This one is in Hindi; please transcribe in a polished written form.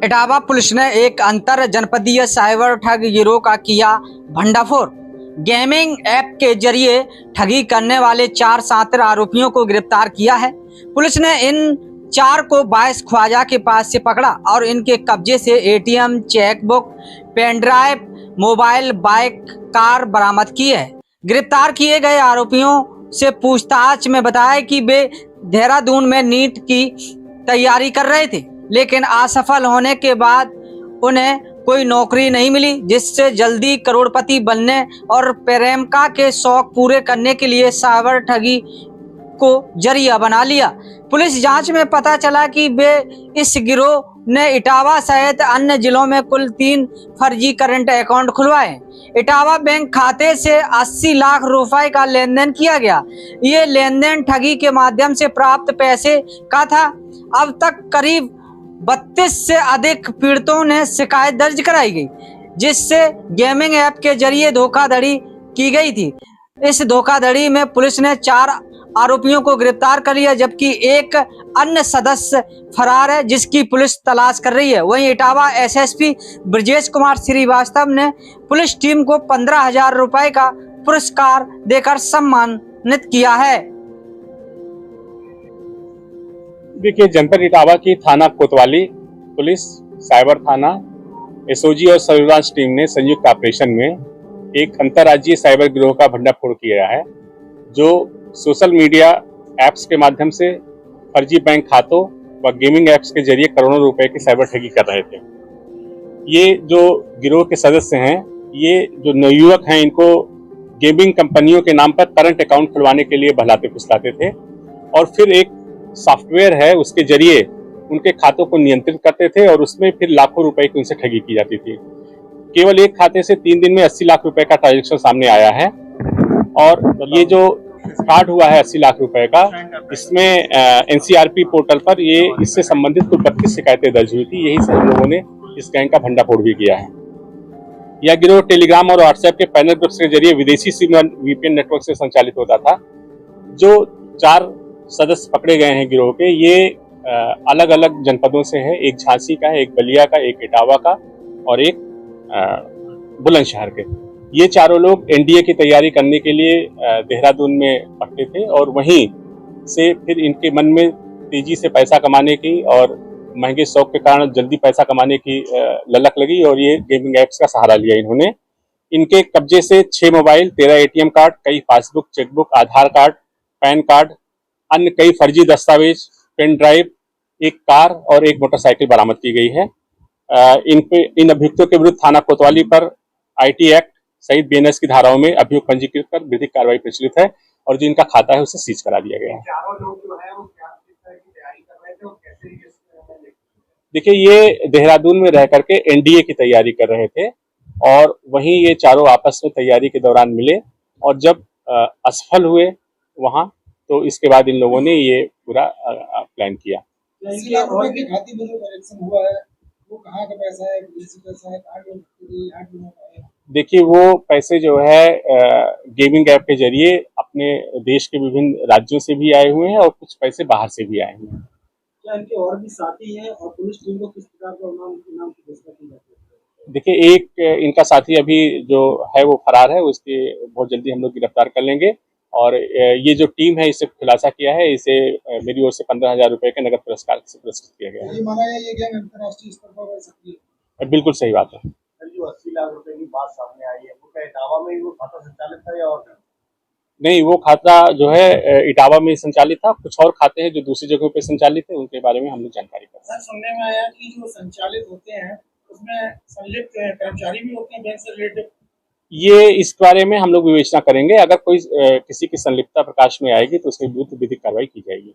इटावा पुलिस ने एक अंतर जनपदीय साइबर ठग गिरोह का किया भंडाफोड़। गेमिंग ऐप के जरिए ठगी करने वाले 4 शातिर आरोपियों को गिरफ्तार किया है। पुलिस ने इन 4 को 22 ख्वाजा के पास से पकड़ा और इनके कब्जे से ATM, chequebook, pen drive, mobile, bike, car बरामद की है। गिरफ्तार किए गए आरोपियों से पूछताछ में बताया कि वे देहरादून में नीट की तैयारी कर रहे थे, लेकिन असफल होने के बाद उन्हें कोई नौकरी नहीं मिली, जिससे जल्दी करोड़पति बनने और प्रेमिका के शौक पूरे करने के लिए साइबर ठगी को जरिया बना लिया। पुलिस जांच में पता चला कि वे इस गिरोह ने इटावा सहित अन्य जिलों में कुल 3 फर्जी करंट अकाउंट खुलवाए। इटावा बैंक खाते से 80 लाख रुपए का लेन देन किया गया। ये लेन देन ठगी के माध्यम से प्राप्त पैसे का था। अब तक करीब 32 से अधिक पीड़ितों ने शिकायत दर्ज कराई गई, जिससे गेमिंग ऐप के जरिए धोखाधड़ी की गई थी। इस धोखाधड़ी में पुलिस ने 4 आरोपियों को गिरफ्तार कर लिया, जबकि एक अन्य सदस्य फरार है, जिसकी पुलिस तलाश कर रही है। वहीं इटावा एसएसपी ब्रजेश कुमार श्रीवास्तव ने पुलिस टीम को 15,000 रुपए का पुरस्कार देकर सम्मानित किया है। देखिए, जनपद इटावा की थाना कोतवाली पुलिस, साइबर थाना, एसओजी और सर्विलांस टीम ने संयुक्त ऑपरेशन में एक अंतर्राज्यीय साइबर गिरोह का भंडाफोड़ किया है, जो सोशल मीडिया ऐप्स के माध्यम से फर्जी बैंक खातों व गेमिंग ऐप्स के जरिए करोड़ों रुपए की साइबर ठगी कर रहे थे। ये जो गिरोह के सदस्य हैं, ये जो नवयुवक हैं, इनको गेमिंग कंपनियों के नाम पर करंट अकाउंट खुलवाने के लिए बहलाते फुसलाते थे और फिर एक सॉफ्टवेयर है, उसके जरिए उनके खातों को नियंत्रित करते थे और उसमें फिर लाखों रुपए की उनसे ठगी की जाती थी। केवल एक खाते से 3 दिन में 80 लाख रुपए का ट्रांजैक्शन सामने आया है और ये जो फ्रॉड हुआ है 80 लाख रुपए का, इसमें एनसीआरपी पोर्टल पर ये इससे संबंधित कुल 32 शिकायतें दर्ज हुई थी। यही से हम लोगों ने इस गैंग का भंडाफोड़ भी किया है। यह गिरोह टेलीग्राम और व्हाट्सएप के पैनल ग्रुप्स के जरिए विदेशी सिम वीपीएन नेटवर्क से संचालित होता था। जो 4 सदस्य पकड़े गए हैं गिरोह के, ये अलग अलग जनपदों से है। एक झांसी का है, एक बलिया का, एक इटावा का और एक बुलंदशहर के। ये चारों लोग एनडीए की तैयारी करने के लिए देहरादून में पहुंचे थे और वहीं से फिर इनके मन में तेजी से पैसा कमाने की और महंगे शौक के कारण जल्दी पैसा कमाने की ललक लगी और ये गेमिंग ऐप्स का सहारा लिया इन्होंने। इनके कब्जे से 6 मोबाइल, 13 एटीएम कार्ड, कई पासबुक, चेकबुक, आधार कार्ड, पैन कार्ड, अन्य कई फर्जी दस्तावेज, पेन ड्राइव, एक कार और एक मोटरसाइकिल बरामद की गई है। इन अभियुक्तों के विरुद्ध थाना कोतवाली पर आईटी एक्ट सहित बीएनएस की धाराओं में अभियोग पंजीकृत कर विधिक कार्रवाई प्रचलित है और जो इनका खाता है उसे सीज करा दिया गया है। देखिए, ये देहरादून में रह करके एनडीए की तैयारी कर रहे थे और वहीं ये चारों आपस में तैयारी के दौरान मिले और जब असफल हुए वहां, तो इसके बाद इन लोगों ने ये पूरा प्लान किया। देखिए, वो पैसे जो है गेमिंग ऐप के जरिए अपने देश के विभिन्न राज्यों से भी आए हुए हैं और कुछ पैसे बाहर से भी आए हुए हैं। क्या इनके और भी साथी हैं और पुलिस टीम को किस प्रकार का नाम की घोषणा की जाती है? देखिए, एक इनका साथी अभी जो है वो फरार है, उसके बहुत जल्दी हम लोग गिरफ्तार कर लेंगे और ये जो टीम है इसे खुलासा किया है, इसे मेरी ओर से 15,000 रुपए के नगद पुरस्कार से पुरस्कृत किया गया है। ये माना ये गैंग अंतर्राष्ट्रीय स्तर पर बढ़ सकती है? बिल्कुल सही बात है। जो 80 लाख रुपए की बात सामने आई है, वो क्या इटावा में ही वो खाता संचालित था या और नहीं? वो खाता जो है इटावा में संचालित था। कुछ और खाते हैं जो दूसरी जगहों पे संचालित है, उनके बारे में हम लोग जानकारी करते हैं। सुनने में आया कि जो संचालित होते हैं उसमें संलिप्त कर्मचारी भी होते हैं बैंक से रिलेटेड। ये इस बारे में हम लोग विवेचना करेंगे। अगर कोई किसी की संलिप्तता प्रकाश में आएगी तो उसके विरुद्ध विधिक कार्रवाई की जाएगी।